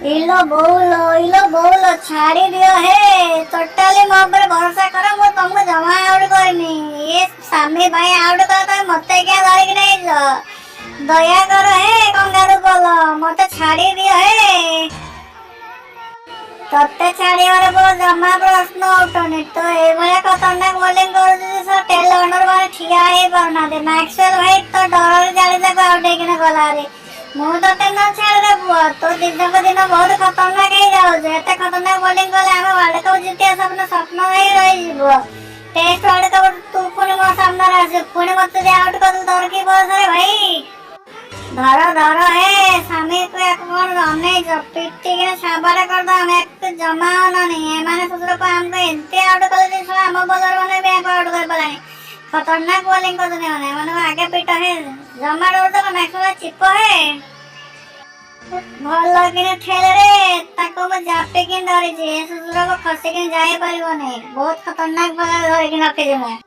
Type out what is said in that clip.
ଇଲୋ ବୋଉଲୋ ଛାଡ଼ି ଦିଅ ହେ। ଟୋଟାଲି ମୋ ଉପରେ ଭରସା କର, ମୁଁ ତମକୁ ଜମା ଆଉଟ୍ କରିନି। ଏ ସ୍ୱାମୀ ପାଇଁ ଆଉଟ୍ କର, ତମେ ମତେ କିଆ ଧରିକି ନେଇଛ? ଦୟା କର ହେ କଙ୍ଗାରୁ ବୋଲ, ମତେ ଛାଡ଼ି ଦିଅ ହେ। ତତେ ଛାଡ଼ିବାର ବୋଉ ଜମା ପ୍ରଶ୍ନ ଉଠୁନି। ତୁ ଏଇଭଳିଆ ଖତରନାକ ବୋଲିଂ କରୁଛୁ ଯେ ଟେଲ ଅଣ୍ଡର ମାନେ ଠିଆ ହେଇ ପାରୁନାହାନ୍ତି। ମ୍ୟାକ୍ସୱେଲ ଭାଇ ତ ଡରରେ ଜାଳି ତାକୁ ଆଉଟ୍ ହେଇକିନା ଗଲାରେ। ମୁଁ ତତେ ନ ଛାଡ଼ିରେ ପୁଅ, ତୋ ଦିନକୁ ଦିନ ବହୁତ ଖତରନାକ ହେଇଯାଉଛୁ। ଏତେ ଖତରନାକ ବୋଲିଂ କଲେ ଆମେ ୱାର୍ଲଡ କପ୍ ଜିତିବା ସ୍ୱପ୍ନ ହେଇ ରହିଯିବ। ଟେଷ୍ଟ ୱାର୍ଲଡ କପ୍ ତୁ ପୁଣି ମୋ ସାମ୍ନାରେ ଆସିବୁ, ପୁଣି ମତେ ଯେ ଆଉଟ୍ କରିଦେବୁ, ତୋର କି ବୟସରେ ଭାଇ? ଧର ହେ ସ୍ୱାମୀକୁ ୟାକୁ କଣ ଅନେଇଛ? ପିଟିକିନା ସାବାଟ କରିଦବା। ମ୍ୟାଚ୍ ଜମା ଅନାନି। ଏମାନେ ଶୁଶୁର ଆମକୁ ଏମିତି ଆଉଟ୍ କଲେ ଯେ ଆମ ବୋଲର ମାନେ ବି ଆଉଟ୍ କରିପାରିଲାନି। ଖତରନାକ ବୋଲିଂ କରୁଛନ୍ତି ଏମାନେ। ଏମାନଙ୍କୁ ଆଗେ ପିଟ ହେ। ଜମା ଡରୁଛ ନା ମ୍ୟାକ୍ସୱେଲ ଚିପ ହେ। ଭଲ କିନା ଖେଳରେ ତାକୁ ମୁଁ ଜାପିକି ଧରିଛି। ଏ ଶୁଶୁରକୁ ଖସିକି ଯାଇପାରିବନି। ବହୁତ ଖତରନାକ ଭାବରେ ଧରିକି ରଖିଛି ମୁଁ।